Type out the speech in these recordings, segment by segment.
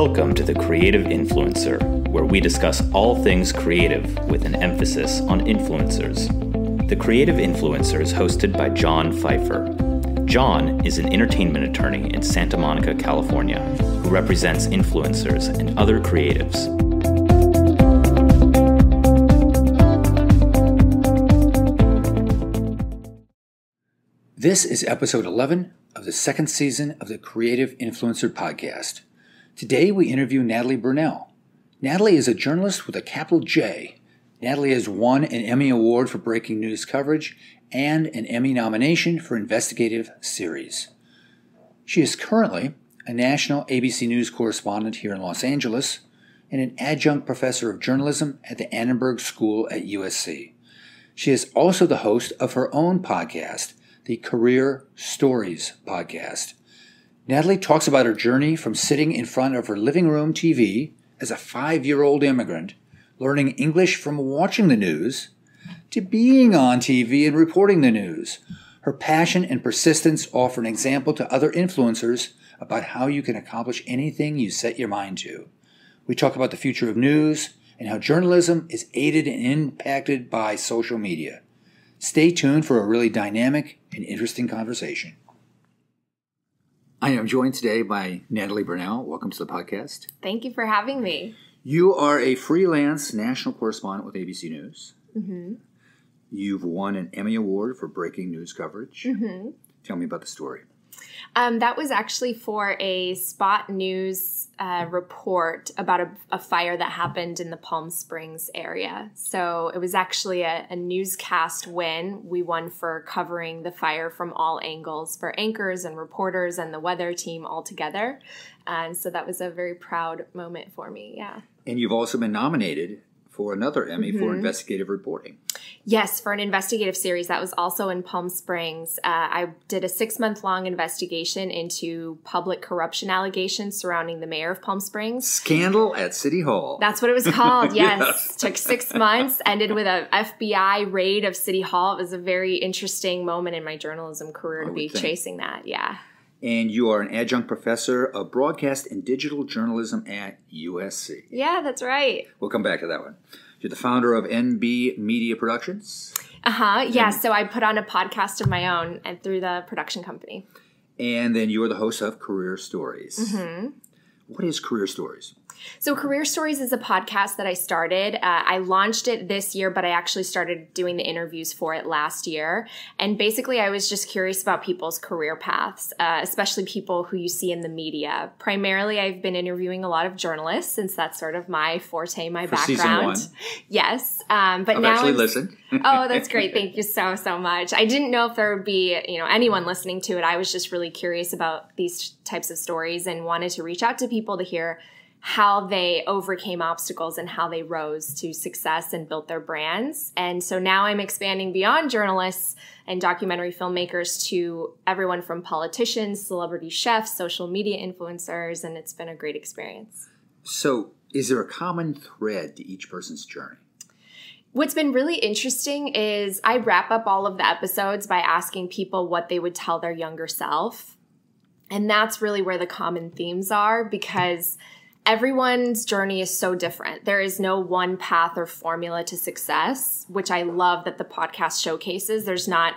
Welcome to The Creative Influencer, where we discuss all things creative with an emphasis on influencers. The Creative Influencer is hosted by John Pfeiffer. John is an entertainment attorney in Santa Monica, California, who represents influencers and other creatives. This is episode 11 of the second season of the Creative Influencer podcast. Today we interview Natalie Burnell. Natalie is a journalist with a capital J. Natalie has won an Emmy Award for breaking news coverage and an Emmy nomination for investigative series. She is currently a national ABC News correspondent here in Los Angeles and an adjunct professor of journalism at the Annenberg School at USC. She is also the host of her own podcast, the Career Stories podcast. Natalie talks about her journey from sitting in front of her living room TV as a 5-year-old immigrant, learning English from watching the news, to being on TV and reporting the news. Her passion and persistence offer an example to other influencers about how you can accomplish anything you set your mind to. We talk about the future of news and how journalism is aided and impacted by social media. Stay tuned for a really dynamic and interesting conversation. I am joined today by Natalie Burnell. Welcome to the podcast. Thank you for having me. You are a freelance national correspondent with ABC News. Mm-hmm. You've won an Emmy Award for breaking news coverage. Mm-hmm. Tell me about the story. That was actually for a Spot News report about a fire that happened in the Palm Springs area. So it was actually a newscast win. We won for covering the fire from all angles for anchors and reporters and the weather team all together. And so that was a very proud moment for me, yeah. And you've also been nominated for another Emmy for investigative reporting. Yes, for an investigative series that was also in Palm Springs. I did a 6-month-long investigation into public corruption allegations surrounding the mayor of Palm Springs. Scandal at City Hall. That's what it was called, yes. Yes. Took 6 months, ended with a FBI raid of City Hall. It was a very interesting moment in my journalism career to be chasing that, yeah. And you are an adjunct professor of broadcast and digital journalism at USC. Yeah, that's right. We'll come back to that one. You're the founder of NB Media Productions. Yeah, so I put on a podcast of my own and through the production company. And then you are the host of Career Stories. Mm-hmm. What is Career Stories? So Career Stories is a podcast that I started. I launched it this year, but I actually started doing the interviews for it last year. And basically, I was just curious about people's career paths, especially people who you see in the media. Primarily, I've been interviewing a lot of journalists since that's sort of my forte, my background. Season 1. Yes. But I've now actually listened. Oh, that's great. Thank you so much. I didn't know if there would be, anyone listening to it. I was just really curious about these types of stories and wanted to reach out to people to hear how they overcame obstacles and how they rose to success and built their brands. And so now I'm expanding beyond journalists and documentary filmmakers to everyone from politicians, celebrity chefs, social media influencers, and it's been a great experience. So is there a common thread to each person's journey? What's been really interesting is I wrap up all of the episodes by asking people what they would tell their younger self. And that's really where the common themes are, because everyone's journey is so different. There is no one path or formula to success, which I love that the podcast showcases. There's not,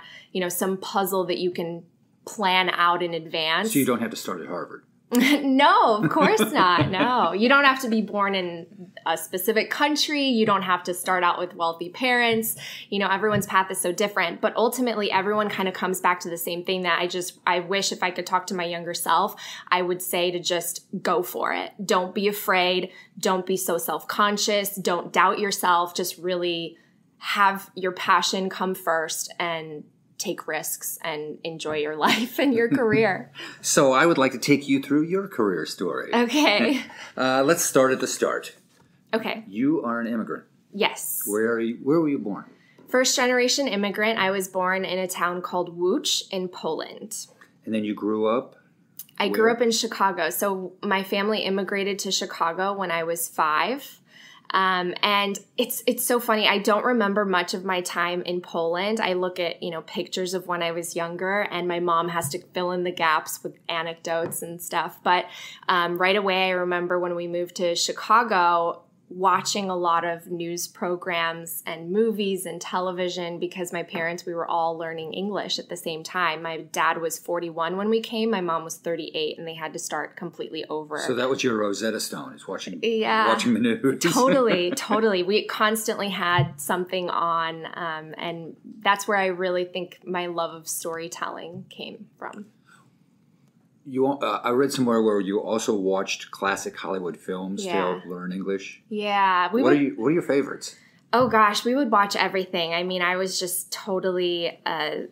some puzzle that you can plan out in advance. So you don't have to start at Harvard. No, of course not. No, you don't have to be born in a specific country. You don't have to start out with wealthy parents. Everyone's path is so different, but ultimately everyone kind of comes back to the same thing that I wish if I could talk to my younger self, I would say to just go for it. Don't be afraid. Don't be so self-conscious. Don't doubt yourself. Just really have your passion come first and take risks and enjoy your life and your career. So I would like to take you through your career story. Okay. Let's start at the start. Okay. You are an immigrant. Yes. Where were you born? First generation immigrant. I was born in a town called Łódź in Poland. And then you grew up? I grew up in Chicago. So my family immigrated to Chicago when I was 5. And it's so funny. I don't remember much of my time in Poland. I look at, pictures of when I was younger, and my mom has to fill in the gaps with anecdotes and stuff. But right away, I remember when we moved to Chicago, watching a lot of news programs and movies and television, because my parents, we were all learning English at the same time. My dad was 41 when we came. My mom was 38, and they had to start completely over. So that was your Rosetta Stone, is watching the news. Totally. We constantly had something on, and that's where I really think my love of storytelling came from. I read somewhere where you also watched classic Hollywood films to learn English. Yeah. What are your favorites? Oh, gosh. We would watch everything. I mean, I was just totally a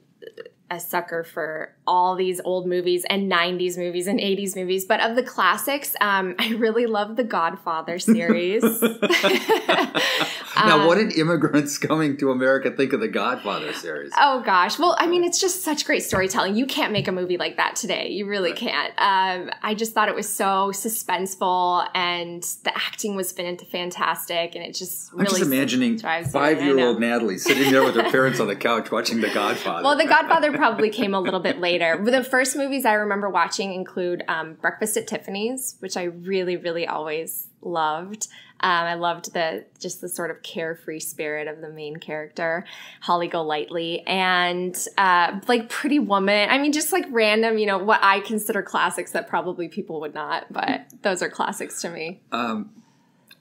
sucker for all these old movies and 90s movies and 80s movies. But of the classics, I really love the Godfather series. Now, what did immigrants coming to America think of the Godfather series? Oh, gosh. Well, I mean, it's just such great storytelling. You can't make a movie like that today. You really can't. I just thought it was so suspenseful, and the acting was fantastic, and it just really... I'm just imagining 5-year-old Natalie sitting there with her parents on the couch watching The Godfather. Well, The Godfather probably came a little bit later. But the first movies I remember watching include Breakfast at Tiffany's, which I really, really always loved. I loved the sort of carefree spirit of the main character, Holly Golightly, and like Pretty Woman. I mean, just like random, what I consider classics that probably people would not, but those are classics to me.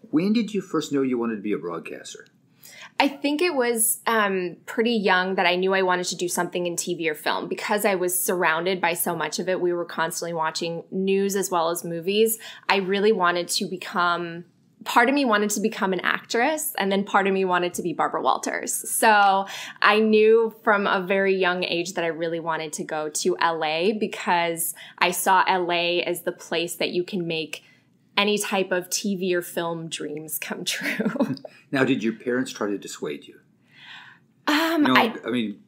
When did you first know you wanted to be a broadcaster? I think it was pretty young that I knew I wanted to do something in TV or film, because I was surrounded by so much of it. We were constantly watching news as well as movies. I really wanted to become... Part of me wanted to become an actress, and then part of me wanted to be Barbara Walters. So I knew from a very young age that I really wanted to go to LA, because I saw LA as the place that you can make any type of TV or film dreams come true. Now, did your parents try to dissuade you? I mean,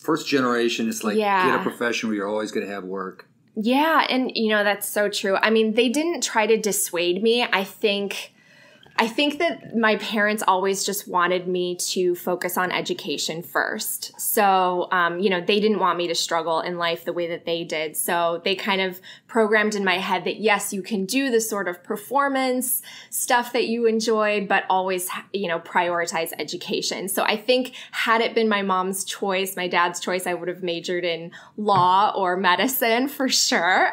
first generation, it's like, get a profession where you're always going to have work. Yeah, and that's so true. I mean, they didn't try to dissuade me. I think that my parents always just wanted me to focus on education first. So, they didn't want me to struggle in life the way that they did. So they kind of programmed in my head that, yes, you can do the sort of performance stuff that you enjoyed, but always, prioritize education. So I think had it been my mom's choice, my dad's choice, I would have majored in law or medicine for sure,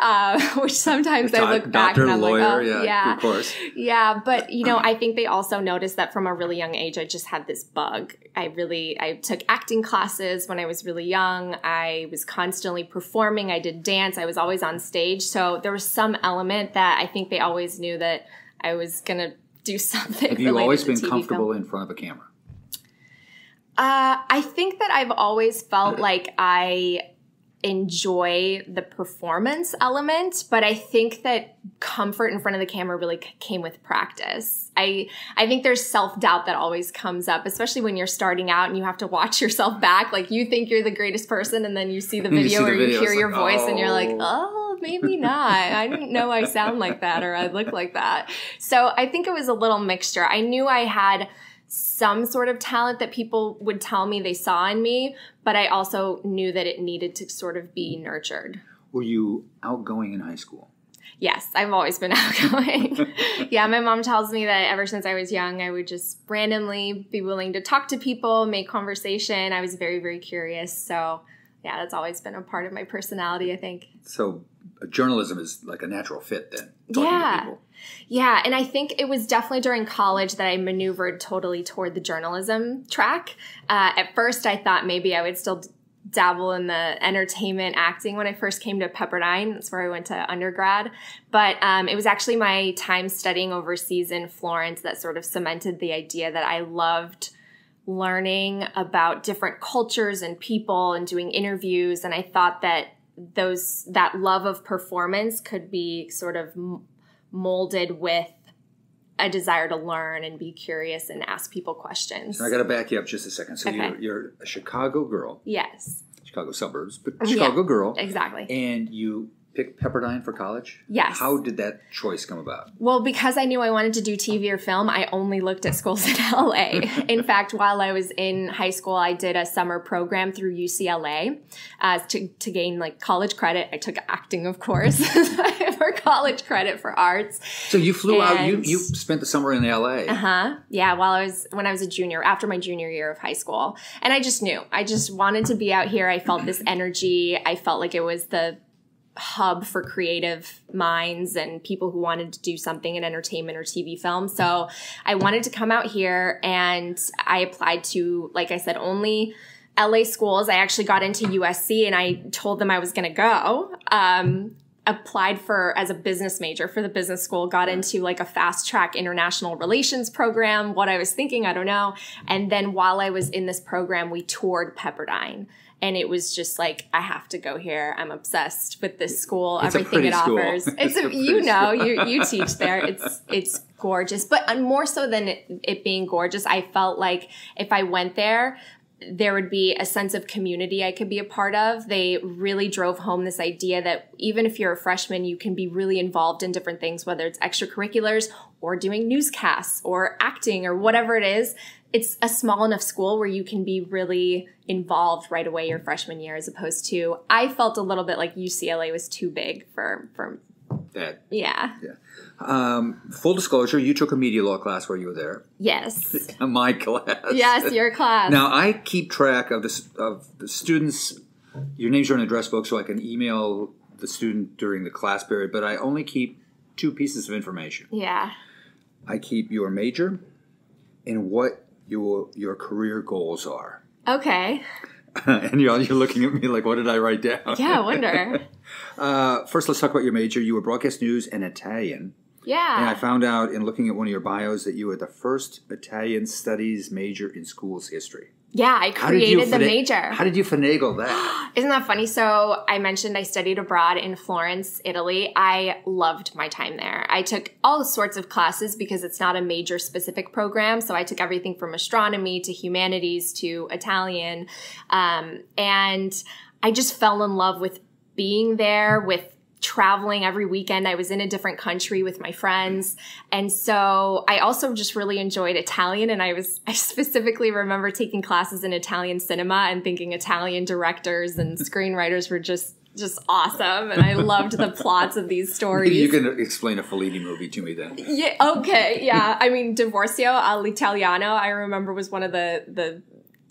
which sometimes I look back and I'm lawyer, like, of course. Yeah, but, I think they also noticed that from a really young age, I just had this bug. I took acting classes when I was really young. I was constantly performing. I did dance. I was always on stage. So there was some element that I think they always knew that I was going to do something. Have you always been comfortable in front of a camera? I think that I've always felt like I enjoy the performance element, but I think that comfort in front of the camera really came with practice. I think there's self-doubt that always comes up, especially when you're starting out and you have to watch yourself back. Like, you think you're the greatest person, and then you see the video or you hear your voice and you're like, oh, maybe not. I didn't know I sound like that or I look like that. So I think it was a little mixture. I knew I had some sort of talent that people would tell me they saw in me, but I also knew that it needed to sort of be nurtured. Were you outgoing in high school? Yes, I've always been outgoing. Yeah, my mom tells me that ever since I was young, I would just randomly be willing to talk to people, make conversation. I was very, very curious. So yeah, that's always been a part of my personality, I think. So journalism is like a natural fit then, talking to people. Yeah, and I think it was definitely during college that I maneuvered totally toward the journalism track. At first, I thought maybe I would still dabble in the entertainment acting when I first came to Pepperdine. That's where I went to undergrad. But it was actually my time studying overseas in Florence that sort of cemented the idea that I loved learning about different cultures and people and doing interviews. And I thought that that love of performance could be sort of molded with a desire to learn and be curious and ask people questions. So I got to back you up just a second. So you're a Chicago girl. Yes. Chicago suburbs, but Chicago girl. Exactly. And you pick Pepperdine for college? Yes. How did that choice come about? Well, because I knew I wanted to do TV or film, I only looked at schools in LA. In fact, while I was in high school, I did a summer program through UCLA to gain like college credit. I took acting, of course, for college credit for arts. So you flew out. You spent the summer in LA. Yeah, when I was a junior, after my junior year of high school, and I just knew I just wanted to be out here. I felt this energy. I felt like it was the hub for creative minds and people who wanted to do something in entertainment or TV film. So I wanted to come out here, and I applied to, like I said, only LA schools. I actually got into USC, and I told them I was going to go. Applied as a business major for the business school, got into like a fast track international relations program. What I was thinking, I don't know. And then while I was in this program, we toured Pepperdine. And it was just like, I have to go here. I'm obsessed with this school, everything it offers. You teach there. It's gorgeous. But more so than it being gorgeous, I felt like if I went there, there would be a sense of community I could be a part of. They really drove home this idea that even if you're a freshman, you can be really involved in different things, whether it's extracurriculars or doing newscasts or acting or whatever it is. It's a small enough school where you can be really involved right away your freshman year, as opposed to, I felt a little bit like UCLA was too big for that. Yeah. Full disclosure, you took a media law class while you were there. Yes. My class. Yes, your class. Now, I keep track of the students. Your names are in the address book, so I can email the student during the class period, but I only keep 2 pieces of information. Yeah. I keep your major and what your career goals are. Okay. And you're looking at me like, what did I write down? Yeah, I wonder. First, let's talk about your major. You were broadcast news and Italian. Yeah. And I found out in looking at one of your bios that you were the first Italian studies major in school's history. Yeah, I created the major. How did you finagle that? Isn't that funny? So I mentioned I studied abroad in Florence, Italy. I loved my time there. I took all sorts of classes because it's not a major specific program. So I took everything from astronomy to humanities to Italian. And I just fell in love with being there, with traveling every weekend. I was in a different country with my friends. And so I also just really enjoyed Italian. And I specifically remember taking classes in Italian cinema and thinking Italian directors and screenwriters were just awesome. And I loved the plots of these stories. Maybe you can explain a Fellini movie to me then. Yeah. Okay. Yeah. I mean, Divorzio all'Italiano, I remember, was one of the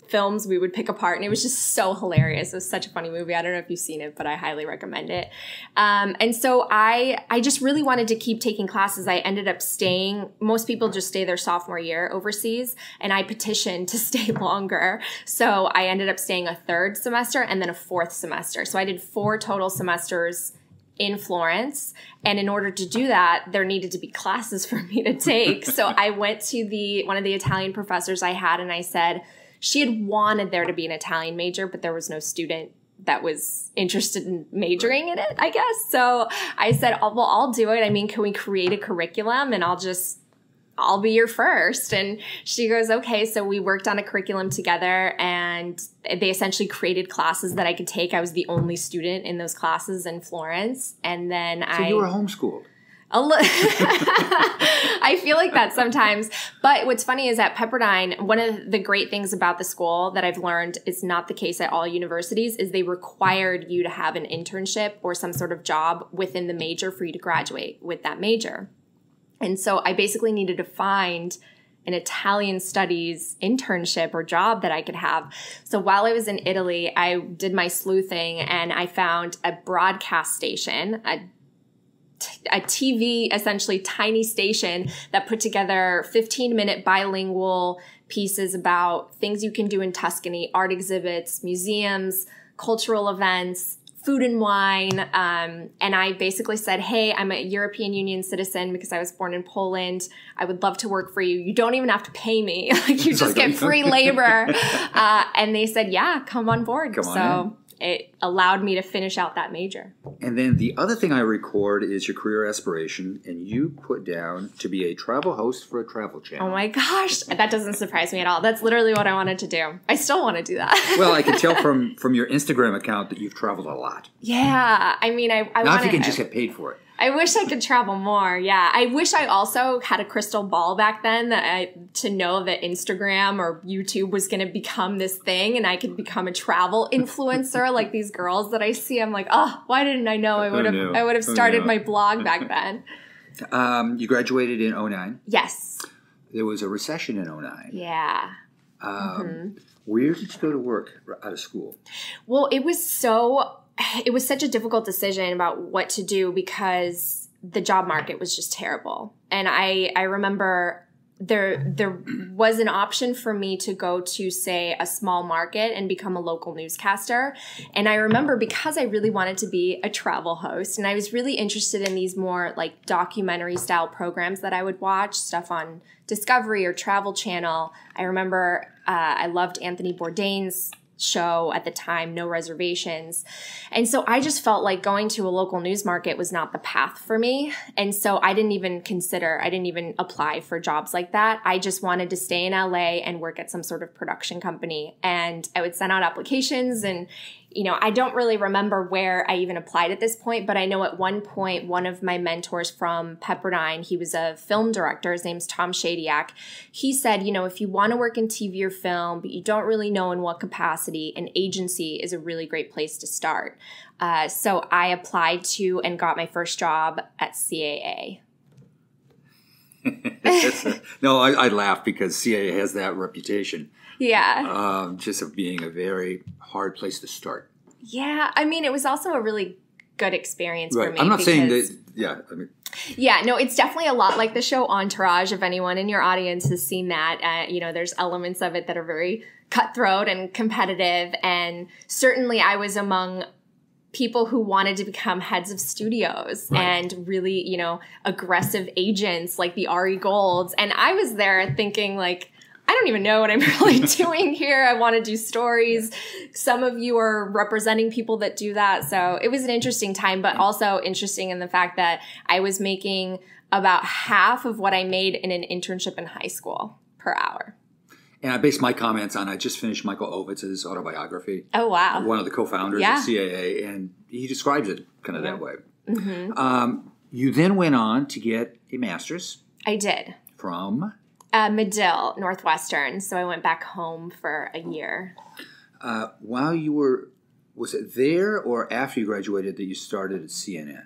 films we would pick apart, and it was just so hilarious. It was such a funny movie. I don't know if you've seen it, but I highly recommend it. And so I just really wanted to keep taking classes. I ended up staying. Most people just stay their sophomore year overseas, and I petitioned to stay longer. So I ended up staying a 3rd semester and then a 4th semester. So I did 4 total semesters in Florence. And in order to do that, there needed to be classes for me to take. So I went to one of the Italian professors I had, and I said, she had wanted there to be an Italian major, but there was no student that was interested in majoring in it, I guess. So I said, oh, well, I'll do it. I mean, can we create a curriculum and I'll be your first. And she goes, okay. So we worked on a curriculum together, and they essentially created classes that I could take. I was the only student in those classes in Florence. And then So you were homeschooled. I feel like that sometimes. But what's funny is at Pepperdine, one of the great things about the school that I've learned is not the case at all universities is they required you to have an internship or some sort of job within the major for you to graduate with that major. And so I basically needed to find an Italian studies internship or job that I could have. So while I was in Italy, I did my sleuthing and I found a broadcast station, a TV, essentially tiny station that put together 15-minute bilingual pieces about things you can do in Tuscany, art exhibits, museums, cultural events, food and wine. And I basically said, hey, I'm a European Union citizen because I was born in Poland. I would love to work for you. You don't even have to pay me. Like, you just get free labor. And they said, yeah, come on board. it allowed me to finish out that major. And then the other thing I record is your career aspiration, and you put down to be a travel host for a travel channel. Oh my gosh, that doesn't surprise me at all. That's literally what I wanted to do. I still want to do that. Well, I can tell from your Instagram account that you've traveled a lot. Yeah, I mean, I now if you can just get paid for it. I wish I could travel more. Yeah. I wish I also had a crystal ball back then to know that Instagram or YouTube was going to become this thing and I could become a travel influencer like these girls that I see. I'm like, oh, why didn't I know? I would have started my blog back then. You graduated in 2009. Yes. There was a recession in 2009. Yeah. Where did you go to work out of school? Well, it was such a difficult decision about what to do because the job market was just terrible. And I remember there was an option for me to go to, say, a small market and become a local newscaster. And I remember because I really wanted to be a travel host and I was really interested in these more like documentary style programs that I would watch, stuff on Discovery or Travel Channel. I remember I loved Anthony Bourdain's show at the time, No Reservations. And so I just felt like going to a local news market was not the path for me. And so I didn't even apply for jobs like that. I just wanted to stay in LA and work at some sort of production company. And I would send out applications and I don't really remember where I even applied at this point, but I know at one point, one of my mentors from Pepperdine, he was a film director. His name's Tom Shadyac. He said, if you want to work in TV or film, but you don't really know in what capacity, an agency is a really great place to start. So I applied to and got my first job at CAA. No, I laugh because CAA has that reputation. Yeah. Just of being a very hard place to start. Yeah. I mean, it was also a really good experience for me. I'm not saying that, yeah. Yeah, no, it's definitely a lot like the show Entourage. If anyone in your audience has seen that, there's elements of it that are very cutthroat and competitive. And certainly I was among people who wanted to become heads of studios and really, aggressive agents like the Ari Golds. And I was there thinking like, I don't even know what I'm really doing here. I want to do stories. Some of you are representing people that do that. So it was an interesting time, but also interesting in the fact that I was making about half of what I made in an internship in high school per hour. And I based my comments on, I just finished Michael Ovitz's autobiography. Oh, wow. One of the co-founders of CAA, and he describes it kind of that way. Mm-hmm. You then went on to get a master's. I did. From? Medill, Northwestern. So I went back home for a year. While you were, was it there or after you graduated that you started at CNN?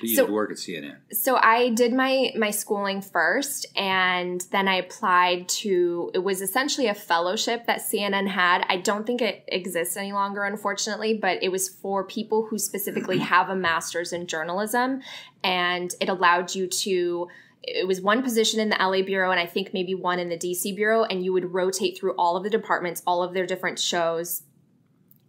You did work at CNN. So I did my schooling first, and then I applied to, it was essentially a fellowship that CNN had. I don't think it exists any longer, unfortunately, but it was for people who specifically have a master's in journalism, and it allowed you to, it was one position in the LA bureau and I think maybe one in the DC bureau, and you would rotate through all of the departments, all of their different shows,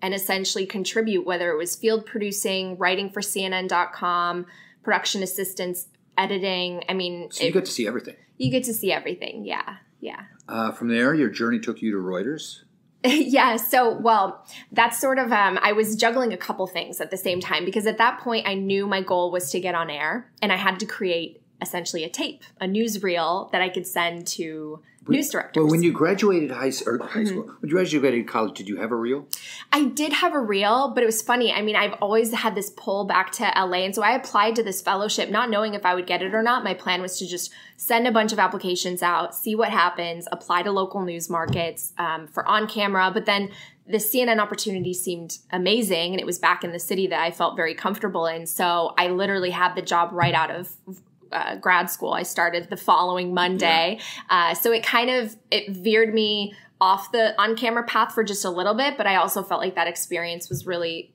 and essentially contribute, whether it was field producing, writing for CNN.com, production assistance, editing. I mean, so you get to see everything. You get to see everything. Yeah. From there, your journey took you to Reuters. Yeah. So, well, that's sort of, I was juggling a couple things at the same time because at that point I knew my goal was to get on air, and I had to create essentially a tape, a newsreel that I could send to news directors. Well, when you graduated high school, when you graduated college, did you have a reel? I did have a reel, but it was funny. I mean, I've always had this pull back to LA, and so I applied to this fellowship not knowing if I would get it or not. My plan was to just send a bunch of applications out, see what happens, apply to local news markets for on camera, but then the CNN opportunity seemed amazing, and it was back in the city that I felt very comfortable in, so I literally had the job right out of grad school. I started the following Monday. Yeah. So it veered me off the on-camera path for just a little bit, but I also felt like that experience was really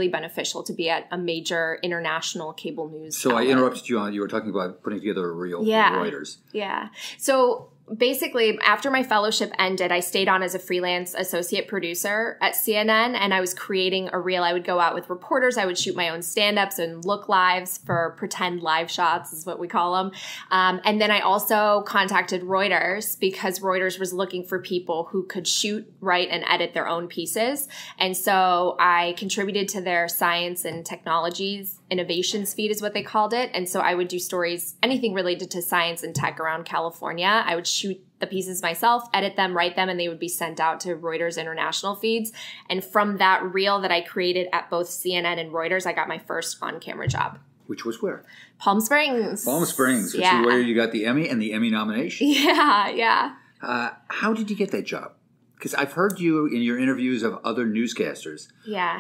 beneficial to be at a major international cable news So outlet. I interrupted you on, you were talking about putting together a reel for Reuters. Yeah. So basically, after my fellowship ended, I stayed on as a freelance associate producer at CNN, and I was creating a reel. I would go out with reporters. I would shoot my own stand-ups and look lives for pretend live shots is what we call them. And then I also contacted Reuters because Reuters was looking for people who could shoot, write, and edit their own pieces. And so I contributed to their science and technologies innovations feed is what they called it. And so I would do stories, anything related to science and tech around California. I would shoot the pieces myself, edit them, write them, and they would be sent out to Reuters international feeds. And from that reel that I created at both CNN and Reuters, I got my first on-camera job. Which was where? Palm Springs. Palm Springs, which is where you got the Emmy and the Emmy nomination. Yeah. How did you get that job? Because I've heard you in your interviews of other newscasters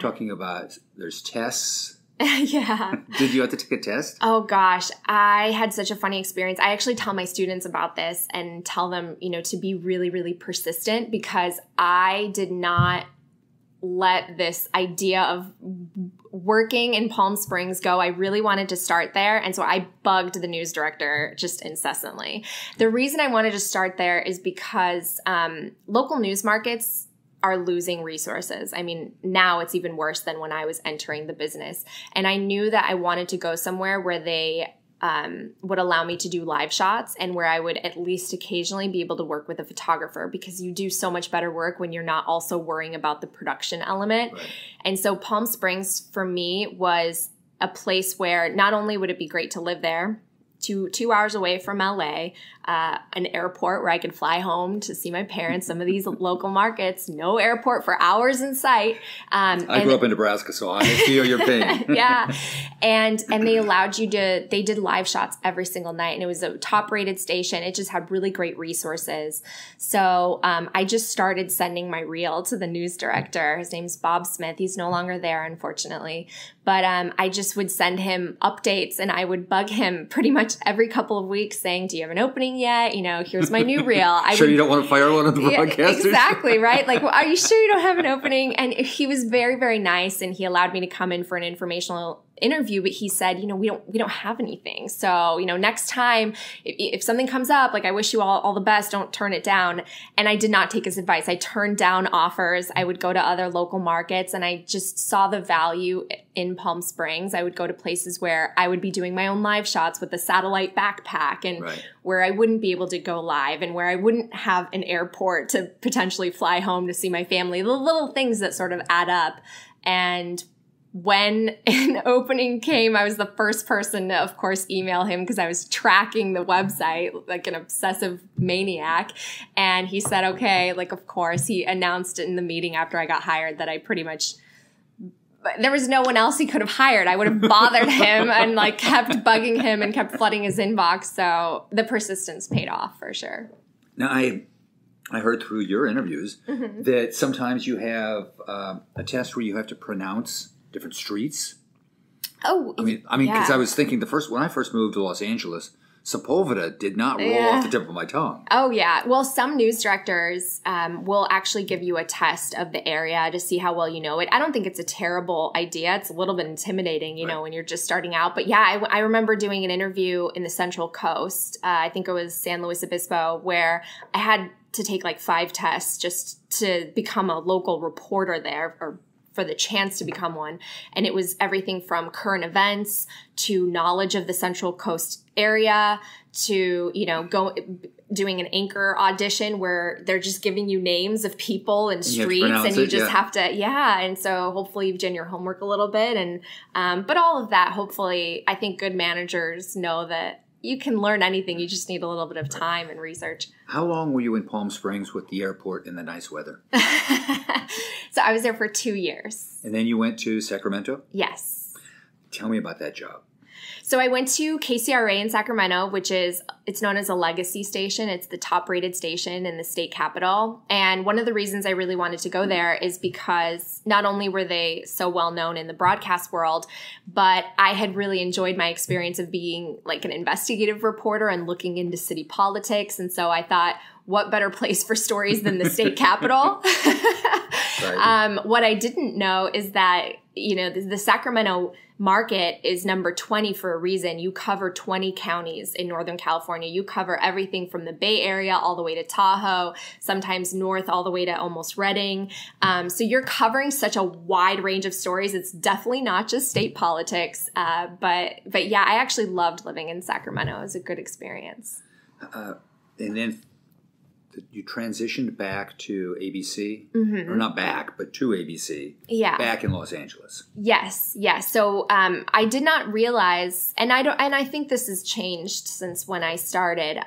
talking about there's tests. Yeah. Did you have to take a test? Oh gosh, I had such a funny experience. I actually tell my students about this and tell them, to be really, really persistent because I did not let this idea of working in Palm Springs go. I really wanted to start there. And so I bugged the news director just incessantly. The reason I wanted to start there is because local news markets are losing resources. I mean, now it's even worse than when I was entering the business. And I knew that I wanted to go somewhere where they would allow me to do live shots and where I would at least occasionally be able to work with a photographer because you do so much better work when you're not also worrying about the production element. Right. And so Palm Springs for me was a place where not only would it be great to live there, two hours away from LA, an airport where I could fly home to see my parents. Some of these local markets, no airport for hours in sight. I grew up in Nebraska, so I feel your pain. Yeah. And they allowed you they did live shots every single night. And it was a top rated station. It just had really great resources. So I just started sending my reel to the news director. His name's Bob Smith. He's no longer there, unfortunately. But I just would send him updates and I would bug him pretty much every couple of weeks saying, do you have an opening yet? Here's my new reel. You don't want to fire one of the broadcasters? Exactly, right? Like, well, are you sure you don't have an opening? And he was very, very nice and he allowed me to come in for an informational interview, but he said, we don't have anything. So, next time if something comes up, like I wish you all the best, don't turn it down. And I did not take his advice. I turned down offers. I would go to other local markets and I just saw the value in Palm Springs. I would go to places where I would be doing my own live shots with a satellite backpack and where I wouldn't be able to go live and where I wouldn't have an airport to potentially fly home to see my family, the little things that sort of add up. And when an opening came, I was the first person to, of course, email him because I was tracking the website like an obsessive maniac. And he said, okay, like, of course, he announced it in the meeting after I got hired that I pretty much, there was no one else he could have hired. I would have bothered him and like kept bugging him and kept flooding his inbox. So the persistence paid off for sure. Now, I heard through your interviews that sometimes you have a test where you have to pronounce different streets. Oh, I mean, because I was thinking when I first moved to Los Angeles, Sepulveda did not roll off the tip of my tongue. Oh, yeah. Well, some news directors will actually give you a test of the area to see how well you know it. I don't think it's a terrible idea. It's a little bit intimidating, you know, when you're just starting out. But yeah, I remember doing an interview in the Central Coast. I think it was San Luis Obispo, where I had to take like 5 tests just to become a local reporter there, or for the chance to become one. And it was everything from current events to knowledge of the Central Coast area to, doing an anchor audition where they're just giving you names of people and streets and you just have to, And so hopefully you've done your homework a little bit. And, but all of that, hopefully, I think good managers know that you can learn anything. You just need a little bit of time and research. How long were you in Palm Springs with the airport and the nice weather? So I was there for 2 years. And then you went to Sacramento? Yes. Tell me about that job. So I went to KCRA in Sacramento, it's known as a legacy station. It's the top rated station in the state capital. And one of the reasons I really wanted to go there is because not only were they so well known in the broadcast world, but I had really enjoyed my experience of being like an investigative reporter and looking into city politics. And so I thought, what better place for stories than the state capital? Right. What I didn't know is that, the Sacramento market is number 20 for a reason. You cover 20 counties in Northern California. You cover everything from the Bay Area all the way to Tahoe, sometimes north all the way to almost Redding. So you're covering such a wide range of stories. It's definitely not just state politics. But yeah, I actually loved living in Sacramento. It was a good experience. And then you transitioned back to ABC, or not back, but to ABC. Yeah, back in Los Angeles. Yes. So I did not realize, and I think this has changed since when I started.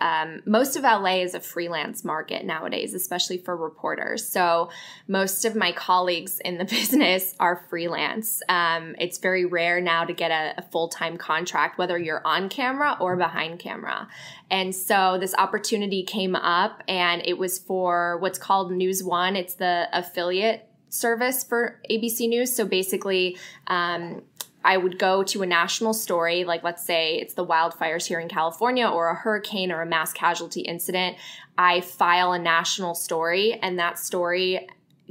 Most of LA is a freelance market nowadays, especially for reporters. So most of my colleagues in the business are freelance. It's very rare now to get a full-time contract, whether you're on camera or behind camera. And so this opportunity came up, and it was for what's called News One. It's the affiliate service for ABC News. So basically, I would go to a national story, like let's say it's the wildfires here in California or a hurricane or a mass casualty incident. I file a national story, and that story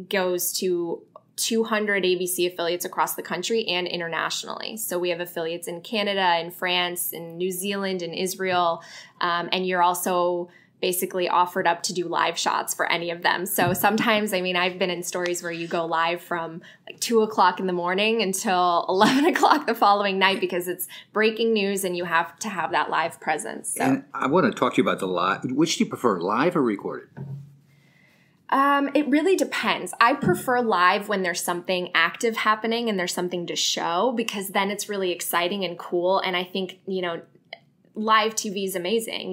goes to 200 ABC affiliates across the country and internationally. So we have affiliates in Canada, in France, in New Zealand, in Israel, and you're also basically offered up to do live shots for any of them. So sometimes, I mean, I've been in stories where you go live from like 2 o'clock in the morning until 11 o'clock the following night because it's breaking news and you have to have that live presence. So. And I want to talk to you about the live. Which do you prefer, live or recorded? It really depends. I prefer live when there's something active happening and there's something to show, because then it's really exciting and cool. And I think, live TV is amazing.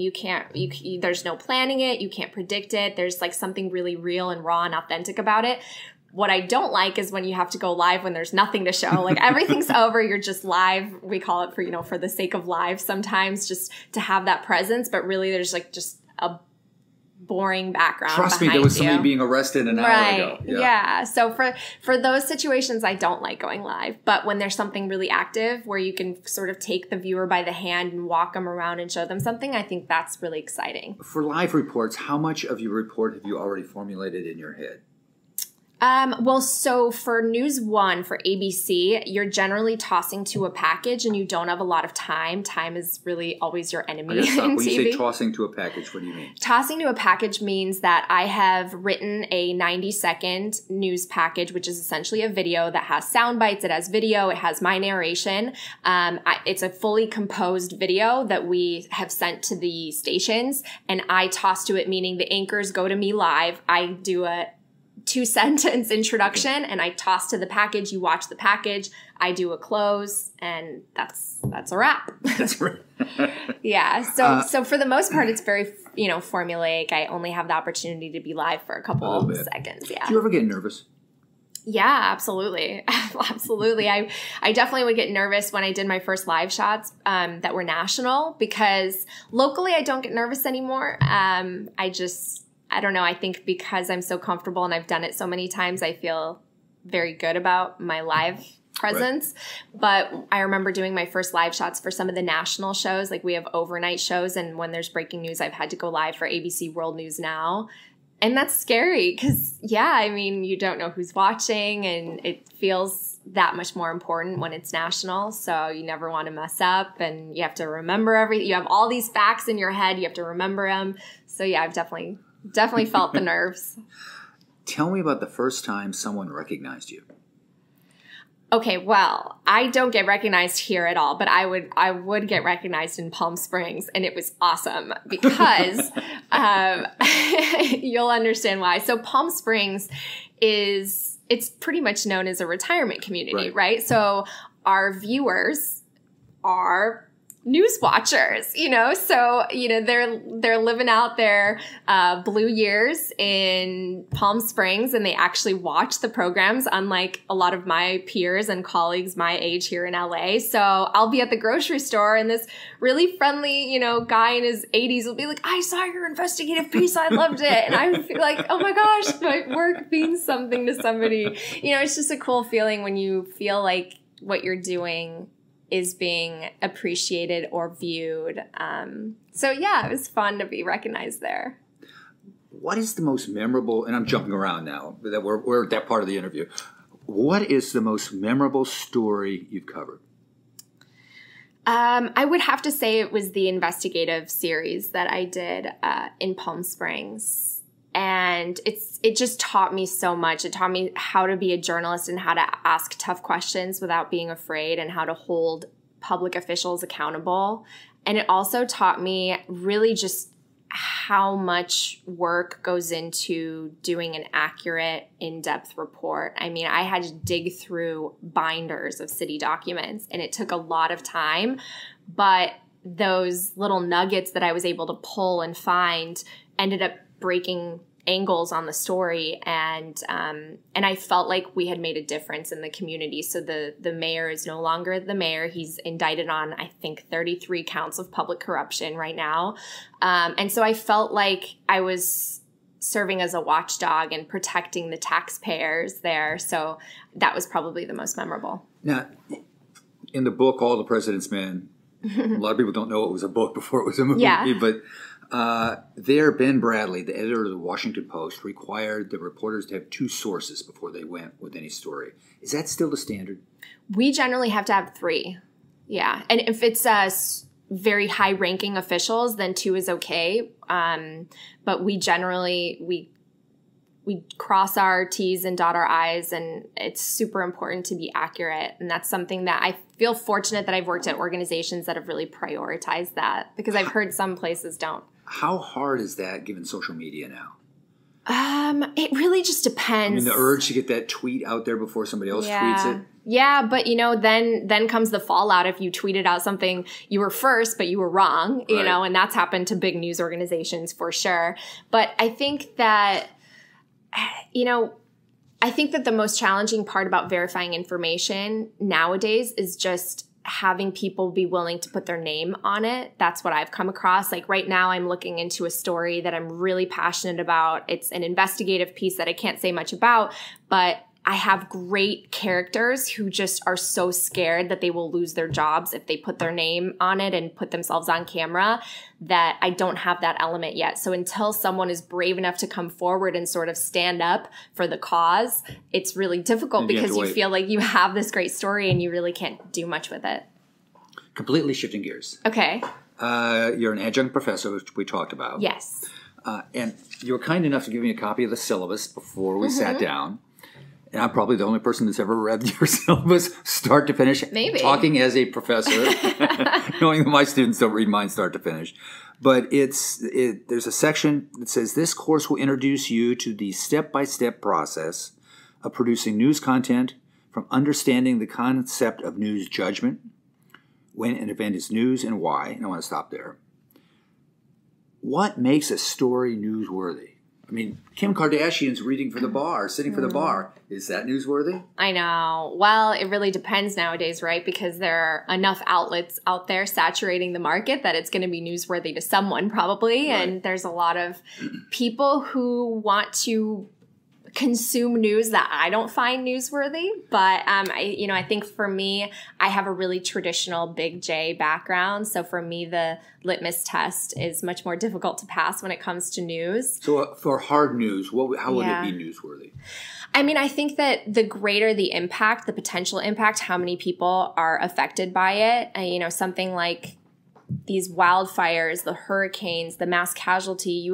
There's no planning it. You can't predict it. There's like something really real and raw and authentic about it. What I don't like is when you have to go live when there's nothing to show. Like everything's over. You're just live. We call it for the sake of live sometimes, just to have that presence. But really there's like just a boring background. Trust me, there was somebody being arrested an hour ago. Yeah. So for those situations, I don't like going live. But when there's something really active where you can sort of take the viewer by the hand and walk them around and show them something, I think that's really exciting. For live reports, how much of your report have you already formulated in your head? So for News One, for ABC, you're generally tossing to a package and you don't have a lot of time. Time is really always your enemy in TV. When you say tossing to a package, what do you mean? Tossing to a package means that I have written a 90-second news package, which is essentially a video that has sound bites. It has video. It has my narration. It's a fully composed video that we have sent to the stations, and I toss to it, meaning the anchors go to me live. I do a 2-sentence introduction and I toss to the package. You watch the package. I do a close, and that's a wrap. That's right. Yeah. So for the most part, it's very formulaic. I only have the opportunity to be live for a couple of seconds. Yeah. Do you ever get nervous? Yeah, absolutely. Absolutely. I definitely would get nervous when I did my first live shots that were national, because locally I don't get nervous anymore. I don't know. I think because I'm so comfortable and I've done it so many times, I feel very good about my live presence. Right. But I remember doing my first live shots for some of the national shows. Like we have overnight shows, and when there's breaking news, I've had to go live for ABC World News Now. And that's scary because, you don't know who's watching, and it feels that much more important when it's national. So you never want to mess up, and you have to remember everything. You have all these facts in your head. You have to remember them. So yeah, I've definitely felt the nerves. Tell me about the first time someone recognized you. Okay, well, I don't get recognized here at all, but I would get recognized in Palm Springs, and it was awesome because you'll understand why. So Palm Springs it's pretty much known as a retirement community, right? So our viewers are news watchers, so, they're living out their blue years in Palm Springs, and they actually watch the programs, unlike a lot of my peers and colleagues my age here in LA. So I'll be at the grocery store, and this really friendly, guy in his 80s will be like, I saw your investigative piece. I loved it. And I feel like, oh my gosh, my work means something to somebody. It's just a cool feeling when you feel like what you're doing is being appreciated or viewed. So yeah, it was fun to be recognized there. What is the most memorable, and I'm jumping around now, that we're at that part of the interview. What is the most memorable story you've covered? I would have to say it was the investigative series that I did in Palm Springs. And it just taught me so much. It taught me how to be a journalist and how to ask tough questions without being afraid and how to hold public officials accountable. And it also taught me really just how much work goes into doing an accurate, in-depth report. I mean, I had to dig through binders of city documents, and it took a lot of time. But those little nuggets that I was able to pull and find ended up breaking angles on the story, and I felt like we had made a difference in the community. So the mayor is no longer the mayor. He's indicted on, I think, 33 counts of public corruption right now. And so I felt like I was serving as a watchdog and protecting the taxpayers there. So that was probably the most memorable. Now, in the book, All the President's Men, a lot of people don't know it was a book before it was a movie, Yeah. but there, Ben Bradley, the editor of the Washington Post, required the reporters to have 2 sources before they went with any story. Is that still the standard? We generally have to have 3. Yeah. And if it's very high-ranking officials, then 2 is okay. But we generally, we cross our T's and dot our I's, and it's super important to be accurate. And that's something that I feel fortunate that I've worked at organizations that have really prioritized that, because I've heard some places don't. How hard is that given social media now? It really just depends. I mean, the urge to get that tweet out there before somebody else tweets it. Yeah, but then comes the fallout if you tweeted out something, you were first, but you were wrong, you know, and that's happened to big news organizations for sure. But I think that, I think that the most challenging part about verifying information nowadays is just having people be willing to put their name on it. That's what I've come across. Like right now, I'm looking into a story that I'm really passionate about. It's an investigative piece that I can't say much about, but I have great characters who just are so scared that they will lose their jobs if they put their name on it and put themselves on camera, that I don't have that element yet. So until someone is brave enough to come forward and sort of stand up for the cause, it's really difficult because you feel like you have this great story and you really can't do much with it. Completely shifting gears. Okay. You're an adjunct professor, which we talked about. Yes. And you were kind enough to give me a copy of the syllabus before we sat down. And I'm probably the only person that's ever read your syllabus start to finish. Maybe. Talking as a professor, knowing that my students don't read mine start to finish. But there's a section that says, this course will introduce you to the step-by-step process of producing news content, from understanding the concept of news judgment, when an event is news and why. And I want to stop there. What makes a story newsworthy? I mean, Kim Kardashian's reading for the bar, sitting for the bar. Is that newsworthy? I know. Well, it really depends nowadays, right? Because there are enough outlets out there saturating the market that it's going to be newsworthy to someone probably. Right. And there's a lot of people who want to consume news that I don't find newsworthy. But I think for me, I have a really traditional Big J background. So for me, the litmus test is much more difficult to pass when it comes to news. So for hard news, how would it be newsworthy? I mean, I think that the greater the impact, the potential impact, how many people are affected by it, something like these wildfires, the hurricanes, the mass casualty,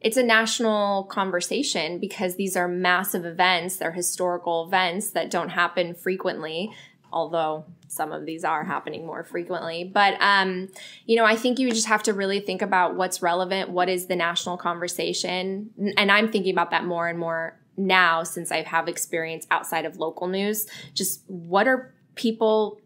it's a national conversation because these are massive events. They're historical events that don't happen frequently, although some of these are happening more frequently. But, I think you just have to really think about what's relevant, what is the national conversation. And I'm thinking about that more and more now since I have experience outside of local news. Just what are people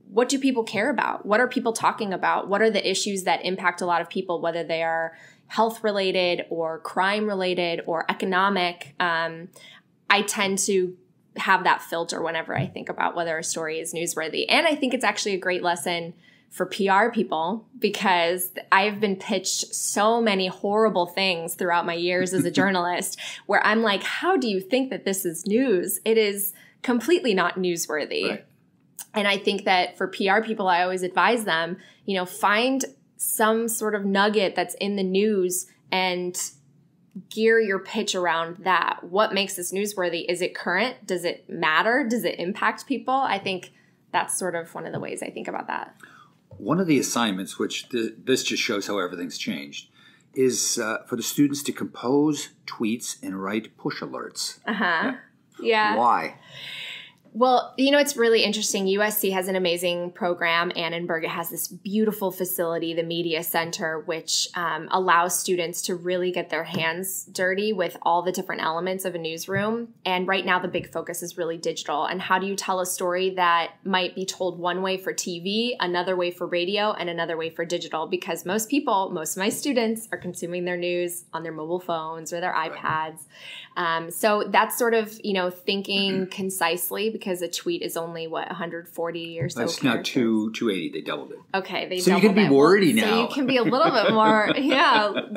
what do people care about? What are people talking about? What are the issues that impact a lot of people, whether they are health related or crime related or economic? I tend to have that filter whenever I think about whether a story is newsworthy. And I think it's actually a great lesson for PR people because I've been pitched so many horrible things throughout my years as a journalist where I'm like, how do you think that this is news? It is completely not newsworthy. Right. And I think that for PR people, I always advise them, find some sort of nugget that's in the news and gear your pitch around that. What makes this newsworthy? Is it current? Does it matter? Does it impact people? I think that's sort of one of the ways I think about that. One of the assignments, which this just shows how everything's changed, is for the students to compose tweets and write push alerts. Yeah. Why? Well, it's really interesting. USC has an amazing program. Annenberg has this beautiful facility, the Media Center, which allows students to really get their hands dirty with all the different elements of a newsroom. And right now, the big focus is really digital. And how do you tell a story that might be told one way for TV, another way for radio, and another way for digital? Because most of my students are consuming their news on their mobile phones or their iPads. So that's sort of, thinking concisely, because a tweet is only 140 or so. That's now 280. They doubled it. Okay, they so doubled you can be it. wordy now. So you can be a little bit more,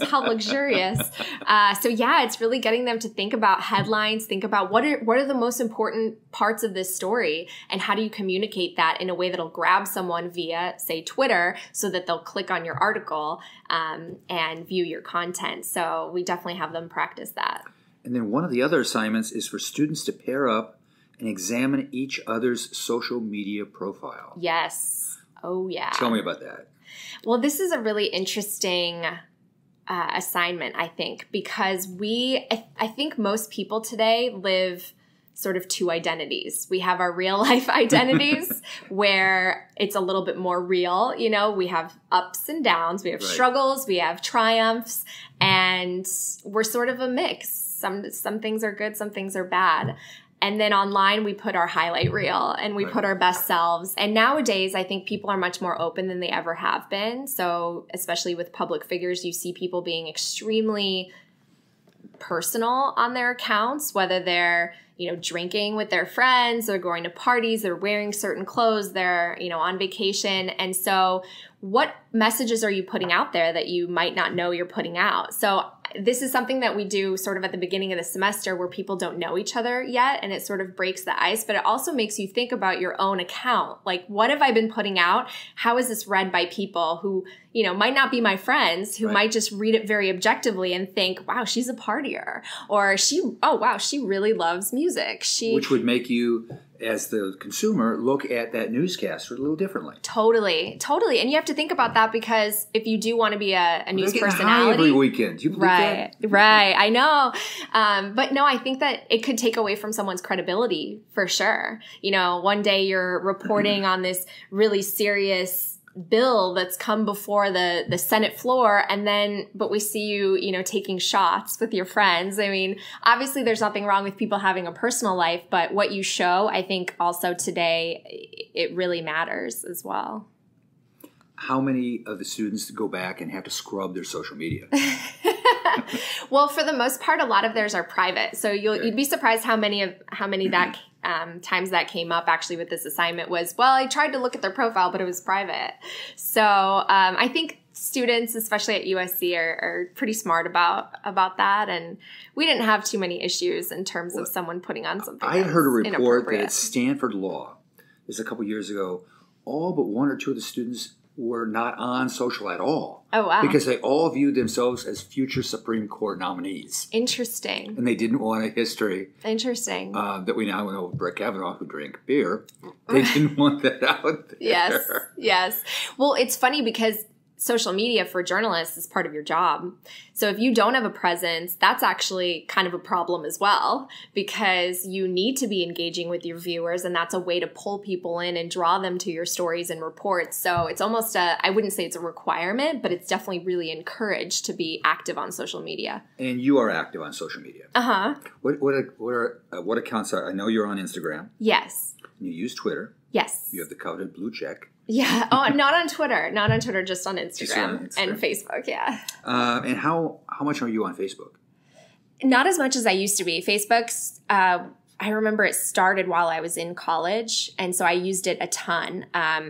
how luxurious. It's really getting them to think about headlines, think about what are the most important parts of this story, and how do you communicate that in a way that'll grab someone via, say, Twitter, so that they'll click on your article and view your content. So we definitely have them practice that. And then one of the other assignments is for students to pair up and examine each other's social media profile. Yes. Oh, yeah. Tell me about that. Well, this is a really interesting assignment, I think, because I think most people today live sort of two identities. We have our real life identities where it's a little bit more real. We have ups and downs, we have struggles, we have triumphs, and we're sort of a mix. Some things are good, some things are bad. And then online, we put our highlight reel and we put our best selves. And nowadays, I think people are much more open than they ever have been. So especially with public figures, you see people being extremely personal on their accounts, whether they're, drinking with their friends, they're going to parties, they're wearing certain clothes, they're, on vacation. And so what messages are you putting out there that you might not know you're putting out? So this is something that we do sort of at the beginning of the semester where people don't know each other yet, and it sort of breaks the ice, but it also makes you think about your own account. Like, what have I been putting out? How is this read by people who, might not be my friends, who might just read it very objectively and think, wow, she's a partier, or she really loves music. Which would make you, as the consumer, look at that newscaster a little differently. Totally. And you have to think about that, because if you do want to be a news personality, high every weekend. You believe that? Right. I know. But no, I think that it could take away from someone's credibility for sure. One day you're reporting on this really serious bill that's come before the Senate floor, but we see you, taking shots with your friends. I mean, obviously there's nothing wrong with people having a personal life, but what you show, I think also today, it really matters as well. How many of the students go back and have to scrub their social media? Well, for the most part, a lot of theirs are private. So you'd be surprised how many that times that came up actually with this assignment was, well, I tried to look at their profile, but it was private. So I think students, especially at USC, are pretty smart about that. And we didn't have too many issues in terms of someone putting on something. I heard a report that at Stanford Law, this was a couple years ago, all but one or two of the students were not on social at all. Oh, wow. Because they all viewed themselves as future Supreme Court nominees. Interesting. And they didn't want a history. Interesting. That we now know of Brett Kavanaugh, who drank beer. They didn't want that out there. Yes. Well, it's funny because social media for journalists is part of your job. So if you don't have a presence, that's actually kind of a problem as well, because you need to be engaging with your viewers, and that's a way to pull people in and draw them to your stories and reports. So it's almost I wouldn't say it's a requirement, but it's definitely really encouraged to be active on social media. And you are active on social media. Uh-huh. What accounts are, I know you're on Instagram. Yes. You use Twitter. Yes. You have the coveted blue check. Yeah. Oh, not on Twitter. Not on Twitter, just on Instagram and Facebook. Yeah. And how much are you on Facebook? Not as much as I used to be. Facebook's, I remember it started while I was in college, and so I used it a ton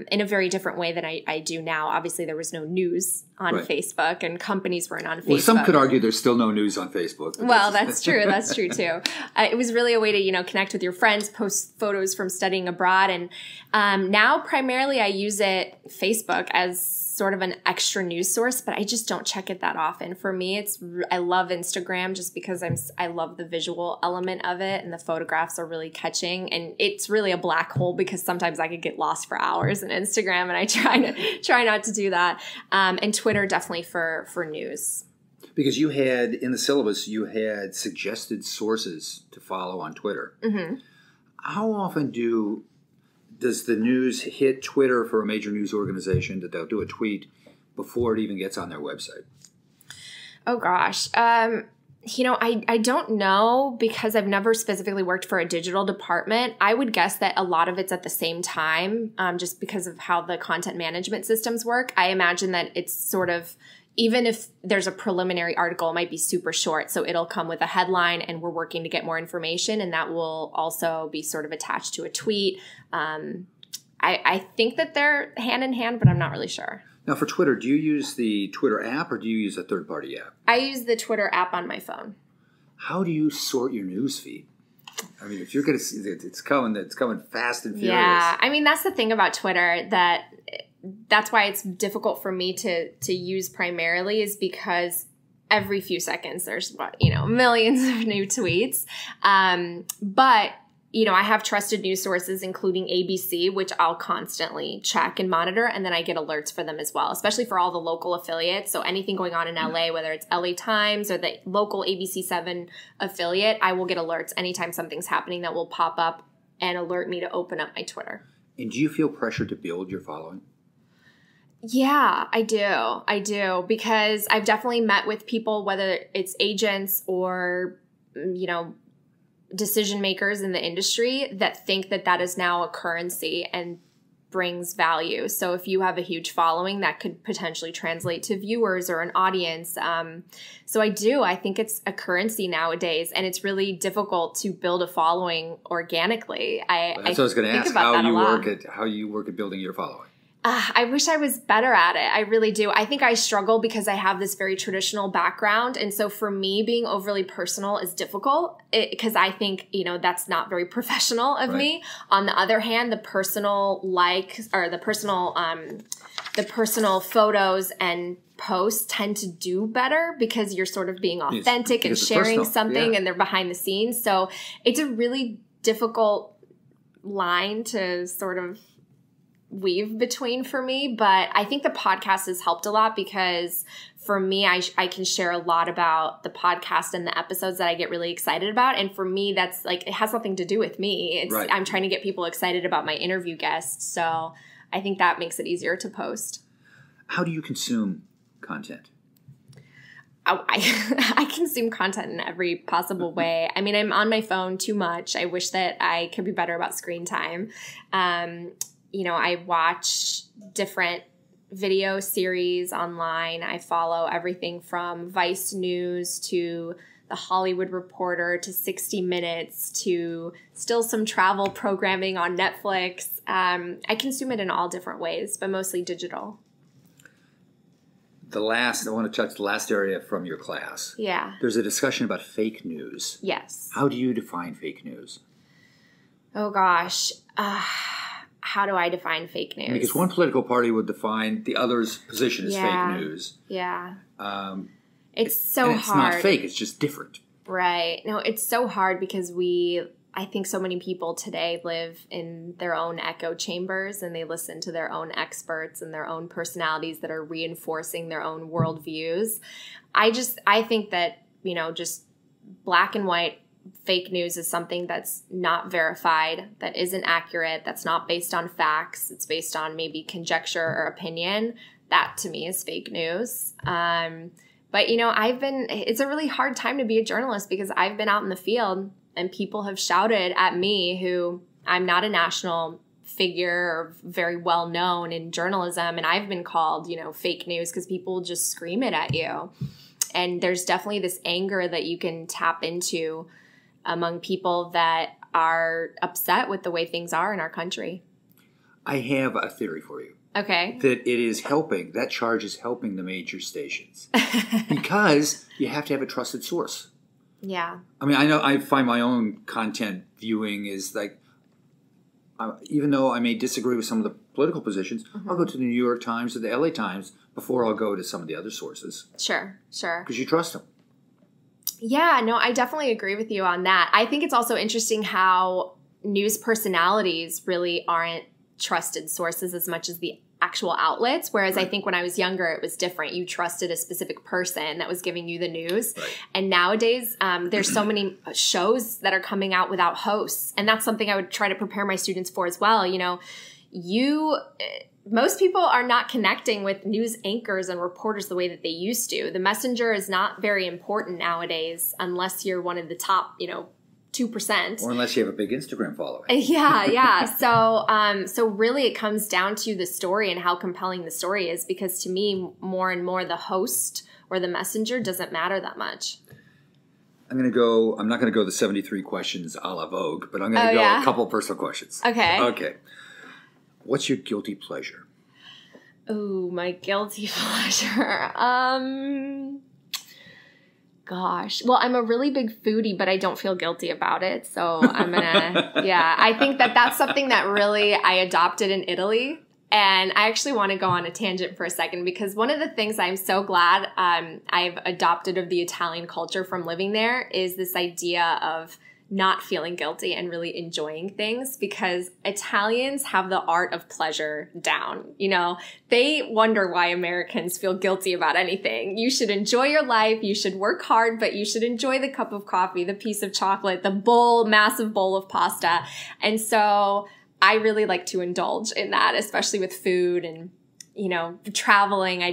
in a very different way than I do now. Obviously, there was no news on Facebook, and companies weren't on Facebook. Well, some could argue there's still no news on Facebook. Well, that's true. That's true, too. It was really a way to, connect with your friends, post photos from studying abroad. And now, primarily, I use Facebook as sort of an extra news source, but I just don't check it that often. For me, I love Instagram just because I love the visual element of it and the photographs paragraphs are really catching. And it's really a black hole because sometimes I could get lost for hours in Instagram, and I try not to do that. And Twitter definitely for news. Because you had, in the syllabus, you had suggested sources to follow on Twitter. Mm-hmm. How often does the news hit Twitter for a major news organization that they'll do a tweet before it even gets on their website? Oh, gosh. I don't know because I've never specifically worked for a digital department. I would guess that a lot of it's at the same time, just because of how the content management systems work. I imagine that it's sort of, even if there's a preliminary article, it might be super short. So it'll come with a headline and we're working to get more information. And that will also be sort of attached to a tweet. I think that they're hand in hand, but I'm not really sure. Now for Twitter, do you use the Twitter app or do you use a third-party app? I use the Twitter app on my phone. How do you sort your news feed? I mean, if you're going to see it, it's coming fast and furious. Yeah. I mean, that's the thing about Twitter that's why it's difficult for me to use primarily, is because every few seconds there's millions of new tweets. But I have trusted news sources, including ABC, which I'll constantly check and monitor, and then I get alerts for them as well, especially for all the local affiliates. So anything going on in LA, whether it's LA Times or the local ABC7 affiliate, I will get alerts anytime something's happening that will pop up and alert me to open up my Twitter. And do you feel pressure to build your following? Yeah, I do, because I've definitely met with people, whether it's agents or, decision makers in the industry, that think that is now a currency and brings value. So if you have a huge following, that could potentially translate to viewers or an audience. So I think it's a currency nowadays, and it's really difficult to build a following organically. That's what I was going to ask, how you work at building your following. I wish I was better at it. I really do. I think I struggle because I have this very traditional background. And so for me, being overly personal is difficult because I think, that's not very professional of me. On the other hand, the personal photos and posts tend to do better because you're sort of being authentic and sharing something, and they're behind the scenes. So it's a really difficult line to sort of weave between for me, but I think the podcast has helped a lot because for me, I can share a lot about the podcast and the episodes that I get really excited about. And for me, that's it has nothing to do with me. I'm trying to get people excited about my interview guests. So I think that makes it easier to post. How do you consume content? I consume content in every possible way. I mean, I'm on my phone too much. I wish that I could be better about screen time. I watch different video series online. I follow everything from Vice News to The Hollywood Reporter to 60 Minutes to still some travel programming on Netflix. I consume it in all different ways, but mostly digital. I want to touch the last area from your class. Yeah. There's a discussion about fake news. Yes. How do you define fake news? Oh, gosh. How do I define fake news? Because one political party would define the other's position as fake news. Yeah. It's so hard. It's not fake. It's just different. Right. No, it's so hard because I think so many people today live in their own echo chambers and they listen to their own experts and their own personalities that are reinforcing their own worldviews. I think that, just black and white fake news is something that's not verified, that isn't accurate, that's not based on facts. It's based on maybe conjecture or opinion. That to me is fake news. But, it's a really hard time to be a journalist because I've been out in the field and people have shouted at me who I'm not a national figure or very well known in journalism. And I've been called, fake news because people just scream it at you. And there's definitely this anger that you can tap into among people that are upset with the way things are in our country. I have a theory for you. Okay. That it is helping, that charge is helping the major stations. Because you have to have a trusted source. Yeah. I mean, I find my own content viewing is even though I may disagree with some of the political positions, I'll go to the New York Times or the LA Times before I'll go to some of the other sources. Sure. Because you trust them. Yeah, no, I definitely agree with you on that. I think it's also interesting how news personalities really aren't trusted sources as much as the actual outlets. Whereas I think when I was younger, it was different. You trusted a specific person that was giving you the news. Right. And nowadays, there's so many shows that are coming out without hosts. And that's something I would try to prepare my students for as well. You know, most people are not connecting with news anchors and reporters the way that they used to. The messenger is not very important nowadays unless you're one of the top, 2%. Or unless you have a big Instagram following. Yeah. So really it comes down to the story and how compelling the story is, because to me, more and more the host or the messenger doesn't matter that much. I'm not going to go the 73 questions a la Vogue, but I'm going to go a couple personal questions. Okay. What's your guilty pleasure? Oh, my guilty pleasure. Gosh. Well, I'm a really big foodie, but I don't feel guilty about it. So I'm going to, I think that's something that really I adopted in Italy. And I actually want to go on a tangent for a second, because one of the things I'm so glad I've adopted of the Italian culture from living there is this idea of not feeling guilty and really enjoying things, because Italians have the art of pleasure down. They wonder why Americans feel guilty about anything. You should enjoy your life. You should work hard, but you should enjoy the cup of coffee, the piece of chocolate, the massive bowl of pasta. And so I really like to indulge in that, especially with food and, traveling.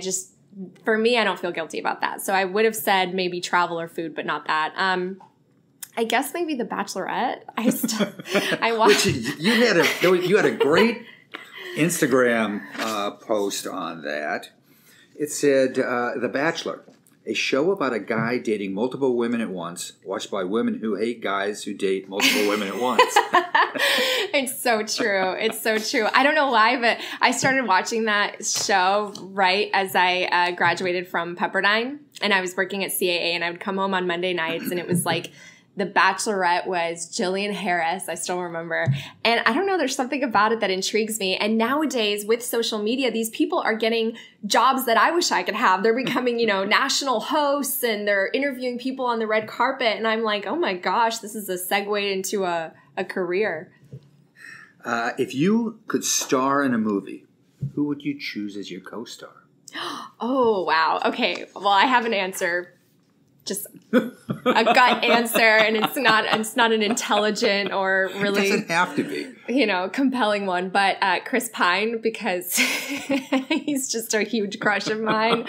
For me, I don't feel guilty about that. So I would have said maybe travel or food, but not that. I guess maybe The Bachelorette. I watched. You had a great Instagram post on that. It said, "The Bachelor, a show about a guy dating multiple women at once, watched by women who hate guys who date multiple women at once." It's so true. It's so true. I don't know why, but I started watching that show right as I graduated from Pepperdine, and I was working at CAA, and I would come home on Monday nights, and it was like The Bachelorette was Jillian Harris. I still remember. And I don't know, there's something about it that intrigues me. And nowadays with social media, these people are getting jobs that I wish I could have. They're becoming, national hosts, and they're interviewing people on the red carpet. And I'm like, oh my gosh, this is a segue into a career. If you could star in a movie, who would you choose as your co-star? Oh, wow. Okay. Well, I have an answer. Just a gut answer, and it's not an intelligent or really, it doesn't have to be, compelling one, but Chris Pine, because he's just a huge crush of mine,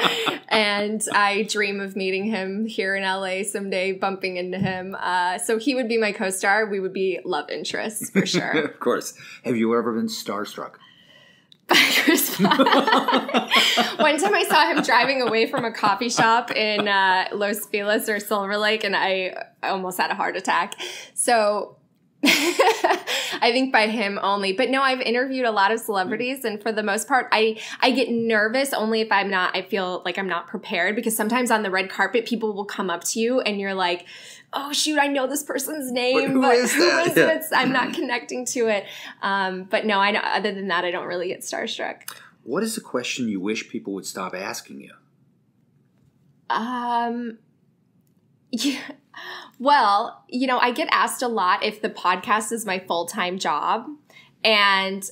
and I dream of meeting him here in LA someday, bumping into him. So he would be my co-star. We would be love interests for sure. Of course. Have you ever been starstruck? Chris Pine. One time I saw him driving away from a coffee shop in Los Feliz or Silver Lake, and I almost had a heart attack. So I think by him only. But no, I've interviewed a lot of celebrities, and for the most part, I get nervous only if I feel like I'm not prepared, because sometimes on the red carpet, people will come up to you and you're like, oh shoot, I know this person's name, but who is it? I'm not connecting to it. But no, I know, other than that, I don't really get starstruck. What is the question you wish people would stop asking you? Yeah. Well, I get asked a lot if the podcast is my full-time job, and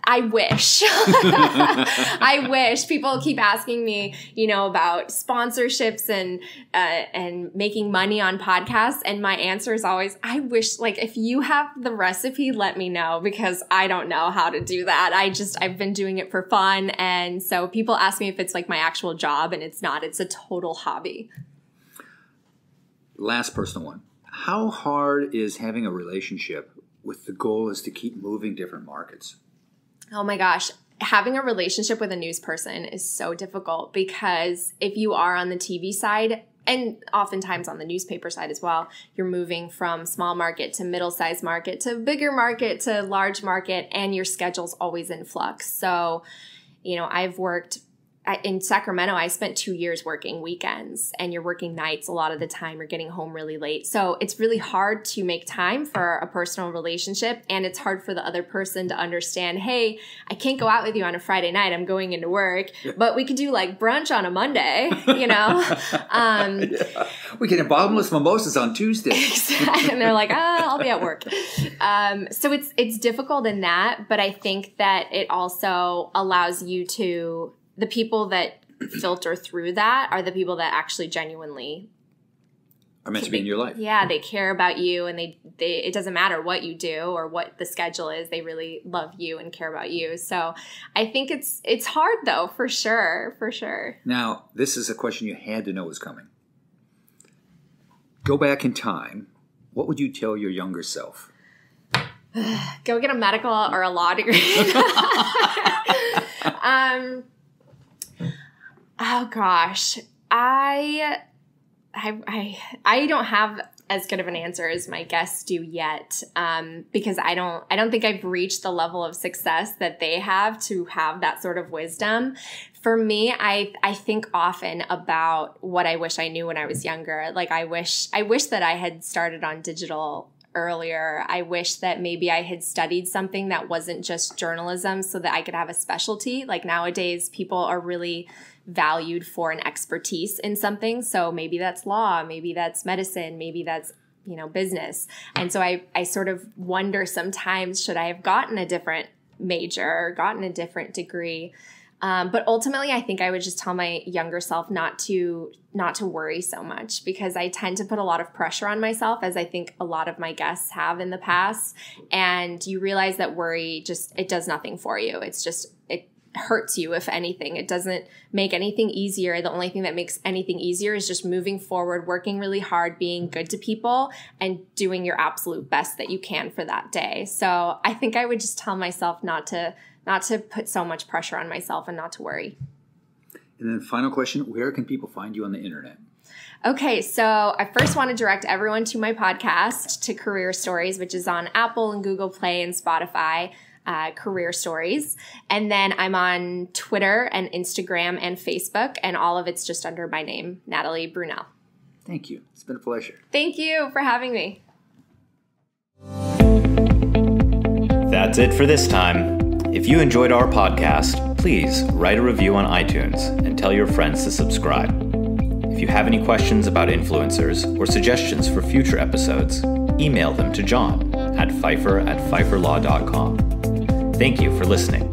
I wish. I wish. People keep asking me, about sponsorships and making money on podcasts, and my answer is always, I wish, if you have the recipe, let me know, because I don't know how to do that. I've been doing it for fun, and so people ask me if it's my actual job, and it's not. It's a total hobby. Last personal one. How hard is having a relationship with the goal is to keep moving different markets? Oh my gosh. Having a relationship with a news person is so difficult, because if you are on the TV side, and oftentimes on the newspaper side as well, you're moving from small market to middle-sized market to bigger market to large market, and your schedule's always in flux. So, I've worked in Sacramento, I spent 2 years working weekends, and you're working nights a lot of the time. You're getting home really late. So it's really hard to make time for a personal relationship. And it's hard for the other person to understand, hey, I can't go out with you on a Friday night. I'm going into work, but we could do like brunch on a Monday, you know? Yeah. We can have bottomless mimosas on Tuesday. And they're like, I'll be at work. So it's difficult in that, but I think that it also allows you to, the people that filter through that are the people that actually genuinely are meant to be in your life. Yeah, they care about you, and they it doesn't matter what you do or what the schedule is. They really love you and care about you. So I think it's hard though, for sure. Now, this is a question you had to know was coming. Go back in time. What would you tell your younger self? Go get a medical or a law degree. Oh gosh, I don't have as good of an answer as my guests do yet, because I don't think I've reached the level of success that they have to have that sort of wisdom. For me, I think often about what I wish I knew when I was younger. Like I wish that I had started on digital earlier. I wish that maybe I had studied something that wasn't just journalism so that I could have a specialty. Like nowadays, people are really valued for an expertise in something. So maybe that's law, maybe that's medicine, maybe that's, business. And so I sort of wonder sometimes, should I have gotten a different major or gotten a different degree? But ultimately, I think I would just tell my younger self not to worry so much, because I tend to put a lot of pressure on myself, as I think a lot of my guests have in the past. And you realize that worry it does nothing for you. It hurts you, if anything. It doesn't make anything easier. The only thing that makes anything easier is just moving forward, working really hard, being good to people, and doing your absolute best that you can for that day. So I think I would just tell myself not to put so much pressure on myself and not to worry. And then final question, where can people find you on the internet? Okay, so I first want to direct everyone to my podcast, to Career Stories, which is on Apple and Google Play and Spotify, Career Stories. And then I'm on Twitter and Instagram and Facebook, and all of it's just under my name, Natalie Brunell. Thank you. It's been a pleasure. Thank you for having me. That's it for this time. If you enjoyed our podcast, please write a review on iTunes and tell your friends to subscribe. If you have any questions about influencers or suggestions for future episodes, email them to John at Pfeiffer@pfeifferlaw.com. Thank you for listening.